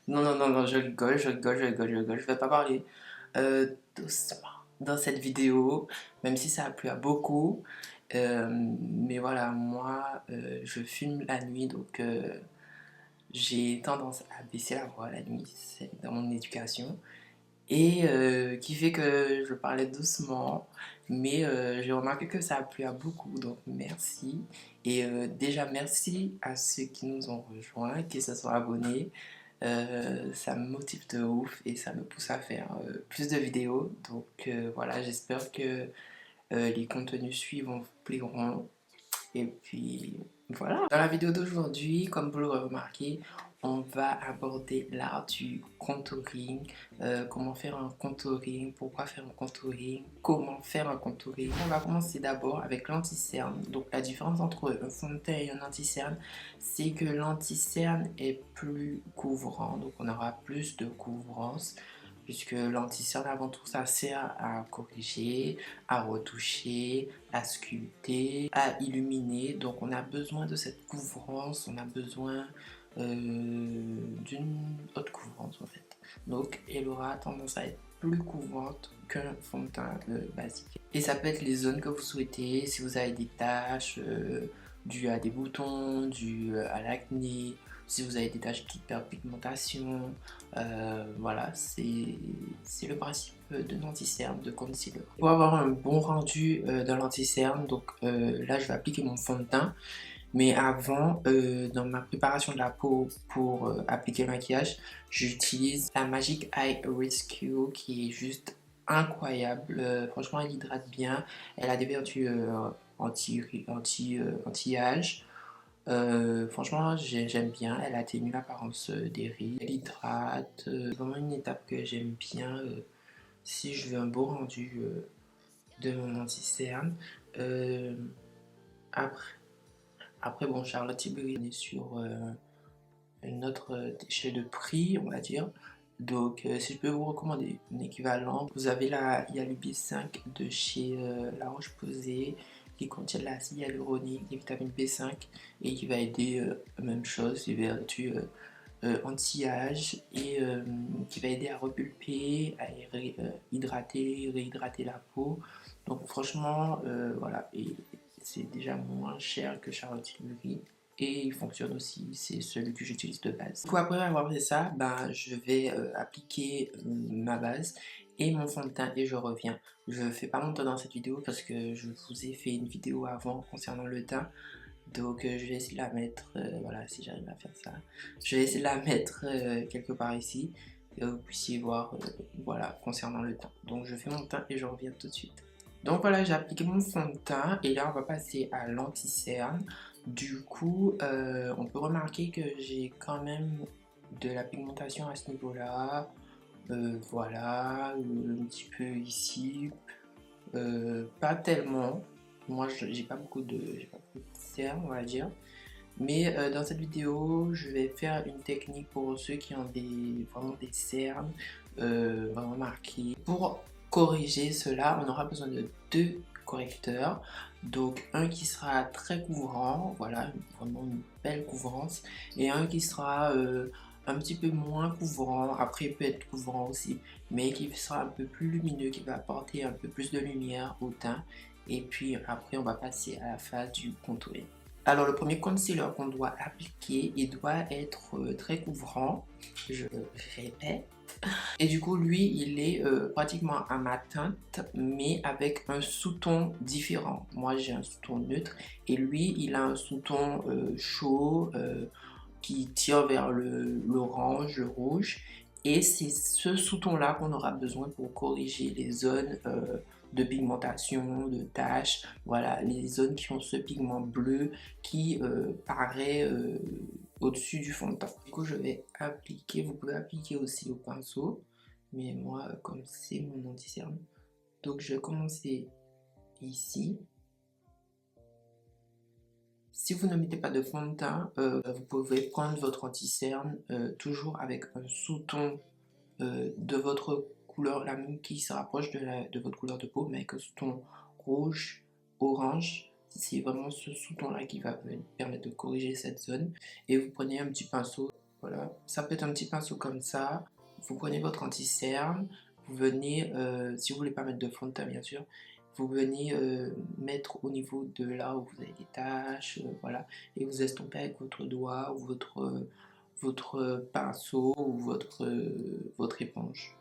Non, non, non, non, je rigole, je rigole, je rigole, je rigole. Je vais pas parler doucement dans cette vidéo, même si ça a plu à beaucoup. Mais voilà, moi, je filme la nuit, donc j'ai tendance à baisser la voix la nuit, c'est dans mon éducation. Et qui fait que je parlais doucement, mais j'ai remarqué que ça a plu à beaucoup, donc merci. Et déjà merci à ceux qui nous ont rejoints, qui se sont abonnés. Ça me motive de ouf et ça me pousse à faire plus de vidéos. Donc voilà, j'espère que les contenus suivants vous plairont. Et puis voilà. Dans la vidéo d'aujourd'hui, comme vous l'aurez remarqué, on va aborder l'art du contouring, comment faire un contouring, pourquoi faire un contouring, comment faire un contouring. On va commencer d'abord avec l'anti-cerne. Donc la différence entre un fond de teint et un anti-cerne, c'est que l'anti-cerne est plus couvrant, donc on aura plus de couvrance puisque l'anti-cerne avant tout ça sert à corriger, à retoucher, à sculpter, à illuminer. Donc on a besoin de cette couvrance, on a besoin d'une haute couvrance en fait. Donc elle aura tendance à être plus couvrante qu'un fond de teint basique. Et ça peut être les zones que vous souhaitez, si vous avez des taches dues à des boutons, dues à l'acné, si vous avez des taches d'hyperpigmentation, voilà, c'est le principe de l'anti-cerne, de concealer. Pour avoir un bon rendu de l'anti-cerne, donc là je vais appliquer mon fond de teint. Mais avant, dans ma préparation de la peau pour appliquer le maquillage, j'utilise la Magic Eye Rescue qui est juste incroyable. Franchement, elle hydrate bien. Elle a des vertus anti-âge. Franchement, j'aime bien. Elle atténue l'apparence des rides. Elle hydrate. C'est vraiment une étape que j'aime bien si je veux un beau rendu de mon anti-cerne. Après, Après, bon, Charlotte Tilbury, on est sur une autre échelle de prix, on va dire. Donc, si je peux vous recommander un équivalent, vous avez il y a le B5 de chez La Roche-Posay qui contient de l'acide hyaluronique, des vitamines B5 et qui va aider, même chose, les vertus anti-âge et qui va aider à repulper, à hydrater, réhydrater la peau. Donc franchement, voilà, et c'est déjà moins cher que Charlotte Tilbury et il fonctionne aussi, c'est celui que j'utilise de base. Du coup, après avoir fait ça, ben, je vais appliquer ma base et mon fond de teint et je reviens. Je fais pas longtemps dans cette vidéo parce que je vous ai fait une vidéo avant concernant le teint. Donc je vais essayer de la mettre, voilà, si j'arrive à faire ça. Je vais essayer de la mettre quelque part ici. Que vous puissiez voir, voilà, concernant le teint. Donc je fais mon teint et je reviens tout de suite. Donc voilà, j'ai appliqué mon fond de teint et là on va passer à l'anti-cerne. Du coup, on peut remarquer que j'ai quand même de la pigmentation à ce niveau-là. Voilà, un petit peu ici. Pas tellement. Moi, j'ai pas beaucoup j'ai pas beaucoup de cerne, on va dire. Mais dans cette vidéo, je vais faire une technique pour ceux qui ont vraiment des cernes vraiment marquées. Pour corriger cela, on aura besoin de deux correcteurs. Donc un qui sera très couvrant, voilà, vraiment une belle couvrance, et un qui sera un petit peu moins couvrant, après il peut être couvrant aussi, mais qui sera un peu plus lumineux, qui va apporter un peu plus de lumière au teint. Et puis après, on va passer à la phase du contouring. Alors le premier concealer qu'on doit appliquer, il doit être très couvrant, je répète. Et du coup lui il est pratiquement à ma teinte mais avec un sous-ton différent. Moi j'ai un sous-ton neutre et lui il a un sous-ton chaud qui tire vers l'orange, le rouge. Et c'est ce sous-ton là qu'on aura besoin pour corriger les zones de pigmentation, de taches, voilà, les zones qui ont ce pigment bleu qui paraît au-dessus du fond de teint. Du coup je vais appliquer, vous pouvez appliquer aussi au pinceau, mais moi comme c'est mon anti-cerne, donc je vais commencer ici. Si vous ne mettez pas de fond de teint, vous pouvez prendre votre anti-cerne toujours avec un sous-ton de votre couleur, la même qui se rapproche de votre couleur de peau, mais avec un sous-ton rouge, orange. C'est vraiment ce sous-ton là qui va permettre de corriger cette zone. Et vous prenez un petit pinceau Voilà, ça peut être un petit pinceau comme ça. Vous prenez votre anti-cerne, vous venez, si vous voulez pas mettre de fond de teint bien sûr, vous venez mettre au niveau de là où vous avez des taches, voilà, et vous estompez avec votre doigt ou votre pinceau ou votre éponge.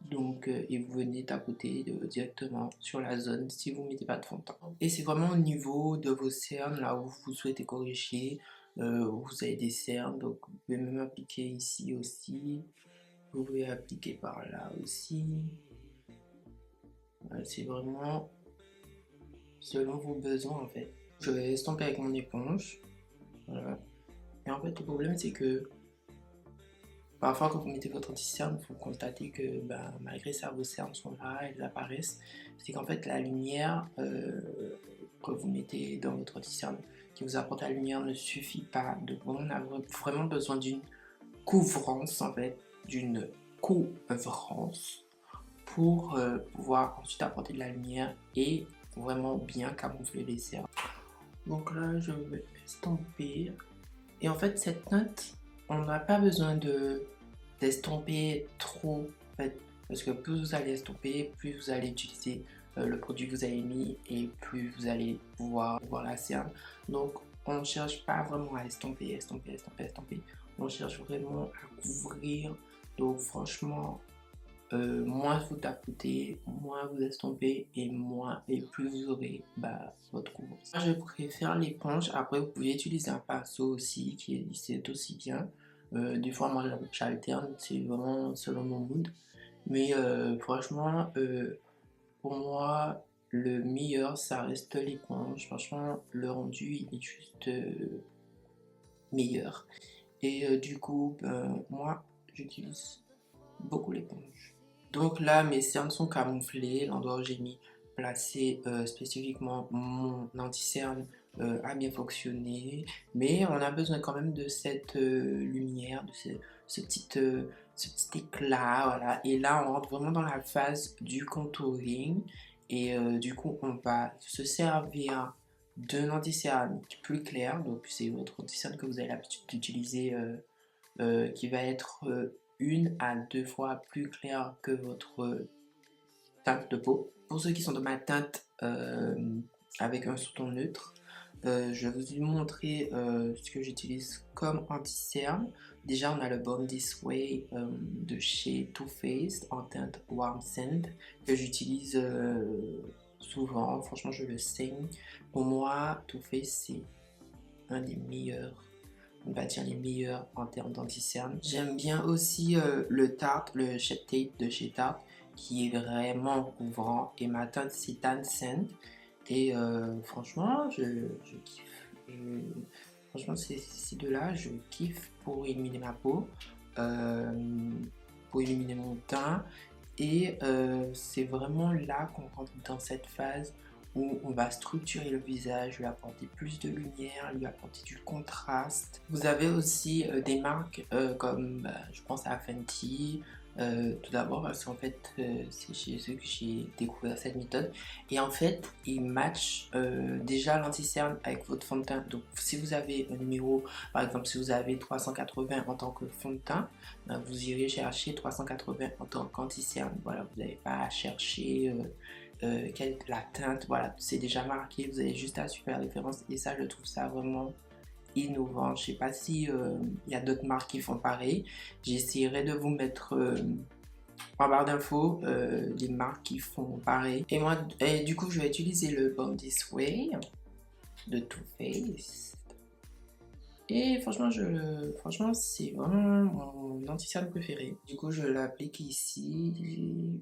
Donc, et vous venez tapoter directement sur la zone si vous ne mettez pas de fond de teint. Et c'est vraiment au niveau de vos cernes, là où vous souhaitez corriger, où vous avez des cernes, donc vous pouvez même appliquer ici aussi, vous pouvez appliquer par là aussi. Voilà, c'est vraiment selon vos besoins en fait. Je vais estomper avec mon éponge, voilà. Et en fait le problème c'est que parfois, quand vous mettez votre anti-cerne, il faut constater que malgré ça, vos cernes sont là, elles apparaissent. C'est qu'en fait, la lumière que vous mettez dans votre anti-cerne, qui vous apporte la lumière, ne suffit pas. Donc, on a vraiment besoin d'une couvrance, en fait, d'une couvrance pour pouvoir ensuite apporter de la lumière et vraiment bien camoufler les cernes. Donc là, je vais estomper. Et en fait, cette teinte, on n'a pas besoin d'estomper trop, en fait, parce que plus vous allez estomper, plus vous allez utiliser le produit que vous avez mis et plus vous allez pouvoir voir la cerne. Donc, on ne cherche pas vraiment à estomper, estomper, estomper, estomper. On cherche vraiment à couvrir. Donc, franchement, moins vous tapotez, moins vous estompez et plus vous aurez votre couvrance. Moi je préfère l'éponge. Après vous pouvez utiliser un pinceau aussi c'est aussi bien. Des fois moi j'alterne, c'est vraiment selon mon mood. Mais franchement pour moi le meilleur ça reste l'éponge. Franchement le rendu il est juste meilleur. Et du coup moi j'utilise beaucoup l'éponge. Donc là, mes cernes sont camouflées, l'endroit où j'ai mis placé spécifiquement mon anti-cerne a bien fonctionné, mais on a besoin quand même de cette lumière, de ce petit éclat, voilà. Et là, on rentre vraiment dans la phase du contouring, et du coup, on va se servir d'un anti-cerne plus clair, donc c'est votre anti-cerne que vous avez l'habitude d'utiliser qui va être 1 à 2 fois plus clair que votre teinte de peau. Pour ceux qui sont de ma teinte avec un sous-ton neutre, je vais vous montrer ce que j'utilise comme anti-cerne. Déjà, on a le Born This Way de chez Too Faced en teinte Warm Sand que j'utilise souvent. Franchement, je le saigne. Pour moi, Too Faced, c'est un des meilleurs, on va dire les meilleurs en termes d'anti-cerne. J'aime bien aussi le Tarte, le Shape Tape de chez Tarte, qui est vraiment couvrant. Et ma teinte c'est Tan Sand. Et franchement, je kiffe. Franchement, ces deux-là, je kiffe pour illuminer ma peau, euh, pour illuminer mon teint. Et c'est vraiment là qu'on rentre dans cette phase où on va structurer le visage, lui apporter plus de lumière, lui apporter du contraste. Vous avez aussi des marques comme, je pense à Fenty, tout d'abord parce qu'en fait c'est chez eux que j'ai découvert cette méthode. Et en fait, ils matchent déjà l'anti-cerne avec votre fond de teint. Donc si vous avez un numéro, par exemple si vous avez 380 en tant que fond de teint, vous irez chercher 380 en tant qu'anti-cerne. Voilà, vous n'avez pas à chercher la teinte, voilà, c'est déjà marqué, vous avez juste à suivre la référence et ça, je trouve ça vraiment innovant. Je sais pas si il y a d'autres marques qui font pareil. J'essaierai de vous mettre en barre d'infos les marques qui font pareil. Et moi, du coup, je vais utiliser le Born This Way de Too Faced. Et franchement, c'est vraiment mon anti-cerne préféré. Du coup, je l'applique ici.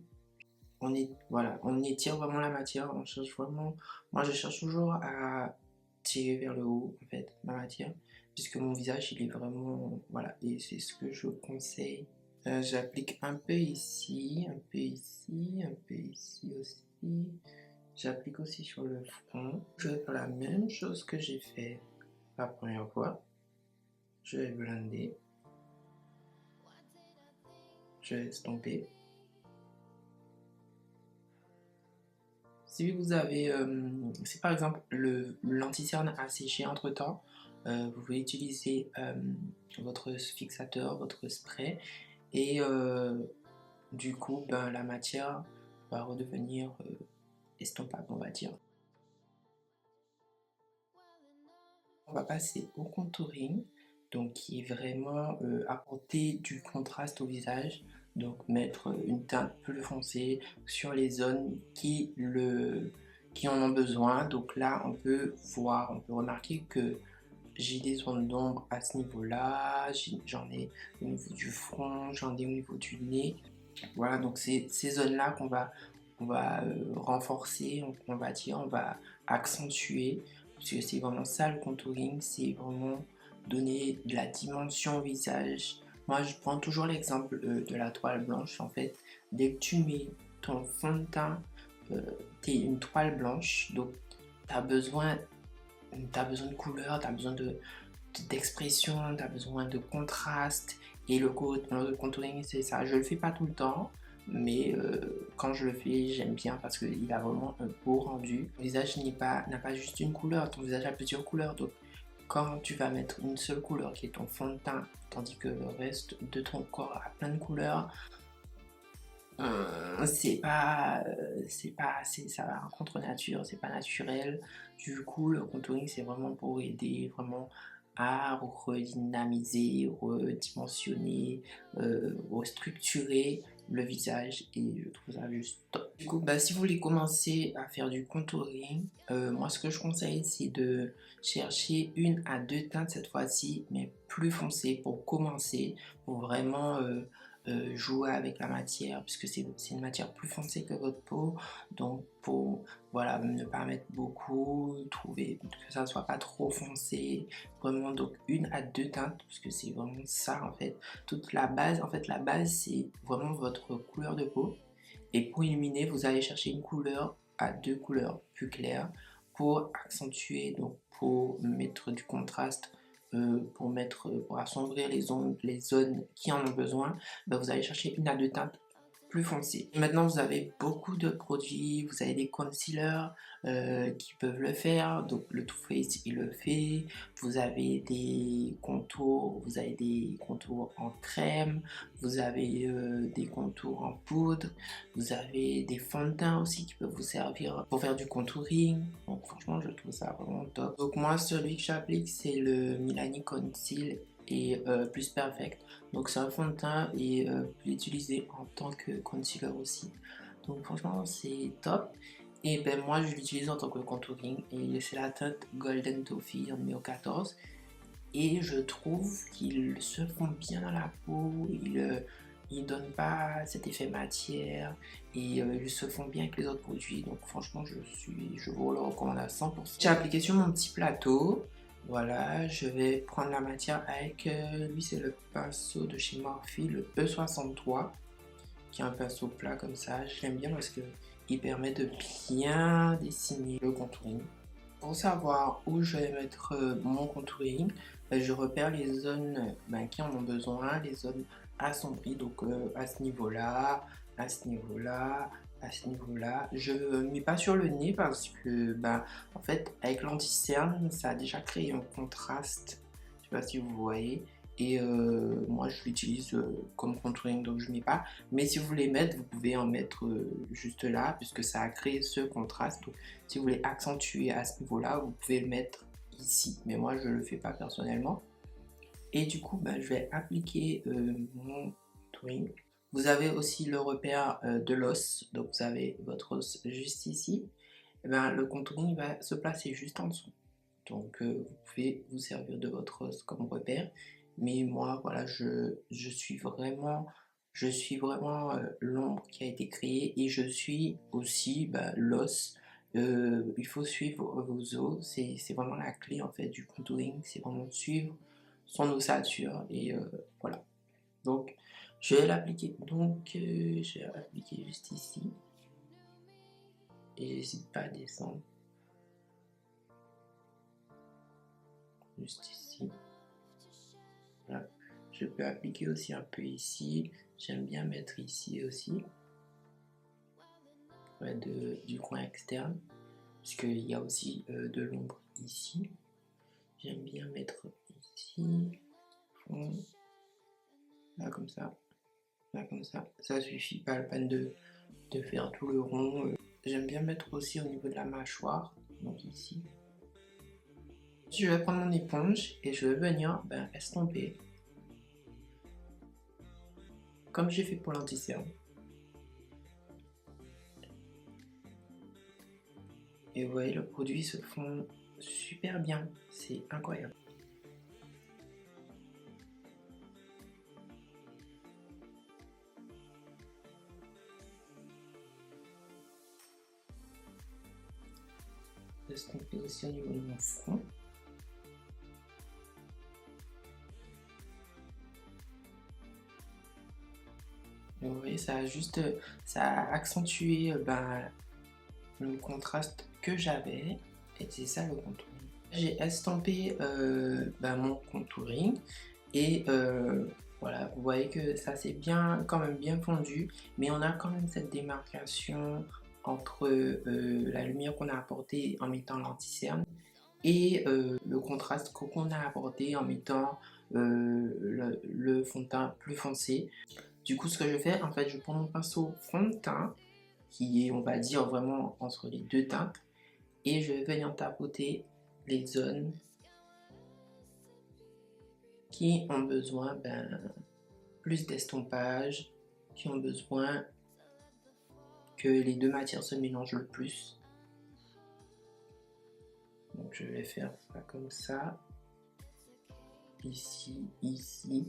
Voilà, on étire vraiment la matière, on cherche vraiment, moi je cherche toujours à tirer vers le haut en fait ma matière, puisque mon visage il est vraiment, voilà, et c'est ce que je conseille. J'applique un peu ici, un peu ici, un peu ici aussi, j'applique aussi sur le front. Je vais faire la même chose que j'ai fait la première fois, je vais blender, je vais estomper. Si vous avez, si par exemple l'anti-cerne a séché entre temps, Vous pouvez utiliser votre fixateur, votre spray et du coup ben, la matière va redevenir estompable, on va dire. On va passer au contouring, donc qui est vraiment apporter du contraste au visage, donc mettre une teinte plus foncée sur les zones qui en ont besoin. Donc là, on peut voir, on peut remarquer que j'ai des zones d'ombre à ce niveau-là, j'en ai au niveau du front, j'en ai au niveau du nez. Voilà, donc c'est ces zones-là qu'on va renforcer, on va dire, on va accentuer, parce que c'est vraiment ça le contouring, c'est vraiment donner de la dimension au visage. Moi, je prends toujours l'exemple de la toile blanche, en fait. Dès que tu mets ton fond de teint, t'es une toile blanche, donc tu as besoin, de couleur, tu as besoin d'expression, tu as besoin de contraste. Et le contouring, c'est ça. Je le fais pas tout le temps, mais quand je le fais, j'aime bien parce qu'il a vraiment un beau rendu. Ton visage n'a pas juste une couleur, ton visage a plusieurs couleurs. Donc, quand tu vas mettre une seule couleur qui est ton fond de teint, tandis que le reste de ton corps a plein de couleurs, ça va en contre nature, c'est pas naturel. Du coup, le contouring, c'est vraiment pour aider vraiment à redynamiser, redimensionner, restructurer le visage et je trouve ça juste top. Du coup, bah, si vous voulez commencer à faire du contouring, moi ce que je conseille c'est de chercher une à deux teintes cette fois-ci, mais plus foncées pour commencer, pour vraiment jouer avec la matière puisque c'est une matière plus foncée que votre peau, donc pour voilà ne pas mettre beaucoup, trouver que ça soit pas trop foncé, vraiment donc une à deux teintes parce que c'est vraiment ça en fait toute la base. En fait la base c'est vraiment votre couleur de peau et pour illuminer vous allez chercher une couleur à deux couleurs plus claires pour accentuer, donc pour mettre du contraste, pour assombrir les zones qui en ont besoin. Ben, vous allez chercher une à deux teintes plus foncées. Maintenant, vous avez beaucoup de produits, vous avez des concealers qui peuvent le faire, donc le Too Faced il le fait. Vous avez vous avez des contours en crème, vous avez des contours en poudre, vous avez des fonds de teint aussi qui peuvent vous servir pour faire du contouring. Donc franchement, je trouve ça vraiment top. Donc moi, celui que j'applique, c'est le Milani Conceal et Plus Perfect. Donc c'est un fond de teint et vous l'utilisez en tant que concealer aussi. Donc franchement, c'est top. Et ben moi, je l'utilise en tant que contouring et c'est la teinte Golden Toffee en numéro 14. Et je trouve qu'ils se font bien dans la peau, ils donnent pas cet effet matière et ils se font bien avec les autres produits. Donc franchement, je vous le recommande à 100%. J'ai appliqué sur mon petit plateau. Voilà, je vais prendre la matière avec, lui c'est le pinceau de chez Morphe, le E63, qui est un pinceau plat comme ça. Je l'aime bien parce que il permet de bien dessiner le contouring. Pour savoir où je vais mettre mon contouring, je repère les zones qui en ont besoin, les zones assombries, donc à ce niveau-là, à ce niveau-là, à ce niveau-là. Je ne mets pas sur le nez parce que, en fait, avec l'anti-cerne, ça a déjà créé un contraste. Je sais pas si vous voyez. Et moi, je l'utilise comme contouring, donc je ne mets pas. Mais si vous voulez mettre, vous pouvez en mettre juste là, puisque ça a créé ce contraste. Donc, si vous voulez accentuer à ce niveau-là, vous pouvez le mettre ici. Mais moi, je ne le fais pas personnellement. Et du coup, je vais appliquer mon contouring. Vous avez aussi le repère de l'os. Donc, vous avez votre os juste ici. Et le contouring va se placer juste en dessous. Donc, vous pouvez vous servir de votre os comme repère. Mais moi, voilà, je suis vraiment l'ombre qui a été créée et je suis aussi l'os. Il faut suivre vos os, c'est vraiment la clé en fait du contouring, c'est vraiment suivre son ossature et voilà. Donc, je vais l'appliquer. Donc, je vais l'appliquer juste ici et j'hésite pas à descendre juste ici. Voilà. Je peux appliquer aussi un peu ici. J'aime bien mettre ici aussi, ouais, du coin externe, puisqu'il y a aussi de l'ombre ici. J'aime bien mettre ici, fond, là comme ça, là comme ça. Ça suffit, pas la peine de faire tout le rond. J'aime bien mettre aussi au niveau de la mâchoire, donc ici. Je vais prendre mon éponge et je vais venir estomper, comme j'ai fait pour l'anti-cerne. Et vous voyez, le produit se fond super bien, c'est incroyable. Estomper aussi au niveau de mon front. Et vous voyez, ça a accentué le contraste que j'avais, et c'est ça le contouring. J'ai estompé mon contouring et voilà, vous voyez que ça c'est bien, quand même bien fondu, mais on a quand même cette démarcation entre la lumière qu'on a apportée en mettant l'anti-cerne et le contraste qu'on a apporté en mettant le fond de teint plus foncé. Du coup, ce que je fais, en fait, je prends mon pinceau fond de teint qui est, on va dire, vraiment entre les deux teintes, et je vais venir tapoter les zones qui ont besoin plus d'estompage, qui ont besoin que les deux matières se mélangent le plus. Donc je vais faire ça comme ça, ici, ici.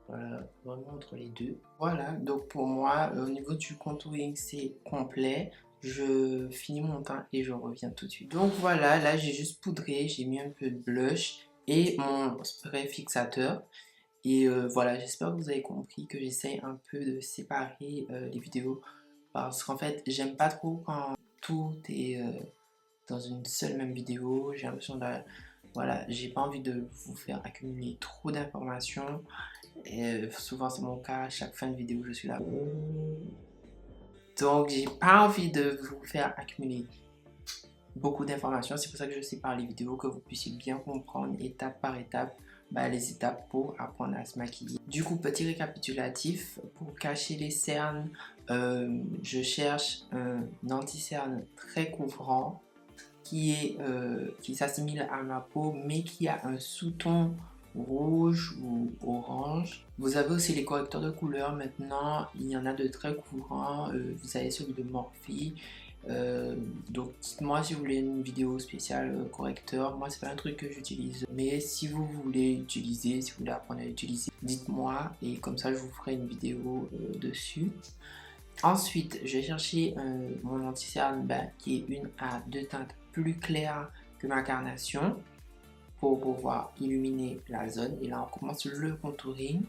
Voilà, vraiment entre les deux. Voilà, donc pour moi, au niveau du contouring, c'est complet. Je finis mon teint et je reviens tout de suite. Donc voilà, là j'ai juste poudré, j'ai mis un peu de blush et mon spray fixateur. Et voilà, j'espère que vous avez compris que j'essaye un peu de séparer les vidéos. Parce qu'en fait, j'aime pas trop quand tout est dans une seule même vidéo. J'ai l'impression de... Voilà, j'ai pas envie de vous faire accumuler trop d'informations. Et souvent c'est mon cas, à chaque fin de vidéo je suis là. Donc j'ai pas envie de vous faire accumuler beaucoup d'informations. C'est pour ça que je sépare les vidéos, que vous puissiez bien comprendre étape par étape les étapes pour apprendre à se maquiller. Du coup, petit récapitulatif, pour cacher les cernes, je cherche un anti-cerne très couvrant qui s'assimile à ma peau mais qui a un sous-ton rouge ou orange. Vous avez aussi les correcteurs de couleur. Maintenant il y en a de très courants. Vous avez celui de Morphe. Donc dites-moi si vous voulez une vidéo spéciale correcteur. Moi c'est pas un truc que j'utilise, mais si vous voulez utiliser, si vous voulez apprendre à l'utiliser, dites-moi et comme ça je vous ferai une vidéo dessus. Ensuite, je vais chercher mon anti-cerne qui est une à deux teintes plus claires que ma carnation pour pouvoir illuminer la zone. Et là, on commence le contouring.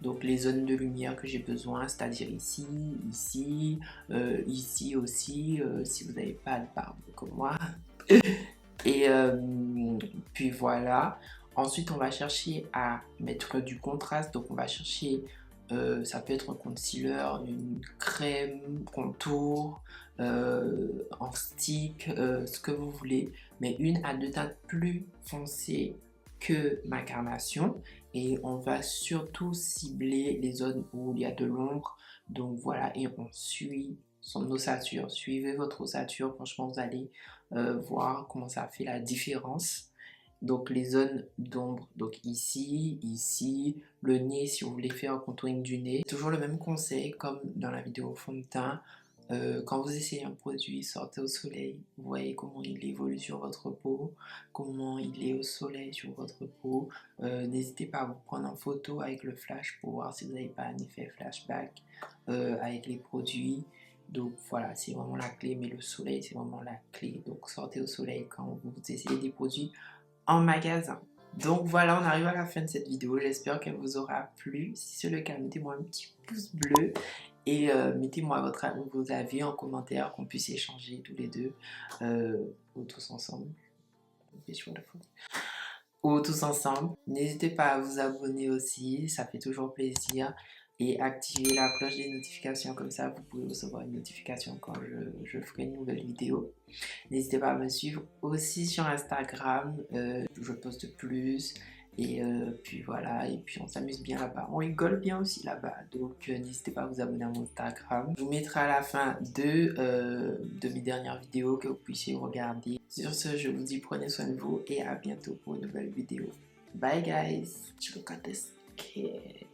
Donc les zones de lumière que j'ai besoin, c'est-à-dire ici, ici, ici aussi, si vous n'avez pas de barbe comme moi. Et puis voilà. Ensuite, on va chercher à mettre du contraste. Donc on va chercher... ça peut être un concealer, une crème, contour, en stick, ce que vous voulez, mais une à deux teintes plus foncées que ma carnation. Et on va surtout cibler les zones où il y a de l'ombre. Donc voilà, et on suit son ossature. Suivez votre ossature, franchement vous allez voir comment ça fait la différence. Donc les zones d'ombre, donc ici, ici, le nez si vous voulez faire un contouring du nez. Toujours le même conseil comme dans la vidéo fond de teint. Quand vous essayez un produit, sortez au soleil, vous voyez comment il évolue sur votre peau, comment il est au soleil sur votre peau. N'hésitez pas à vous prendre en photo avec le flash pour voir si vous n'avez pas un effet flashback avec les produits. Donc voilà, c'est vraiment la clé, mais le soleil c'est vraiment la clé. Donc sortez au soleil quand vous essayez des produits en magasin. Donc voilà, on arrive à la fin de cette vidéo. J'espère qu'elle vous aura plu. Si c'est le cas, mettez-moi un petit pouce bleu et mettez-moi vos avis en commentaire, qu'on puisse échanger tous les deux ou tous ensemble. Ou tous ensemble. N'hésitez pas à vous abonner aussi, ça fait toujours plaisir. et activez la cloche des notifications, comme ça vous pouvez recevoir une notification quand je ferai une nouvelle vidéo. N'hésitez pas à me suivre aussi sur Instagram, je poste plus. Et puis voilà, et puis on s'amuse bien là-bas, on rigole bien aussi là-bas, donc n'hésitez pas à vous abonner à mon Instagram. Je vous mettrai à la fin de mes dernières vidéos que vous puissiez regarder. Sur ce, je vous dis prenez soin de vous et à bientôt pour une nouvelle vidéo. Bye guys, look at this kid.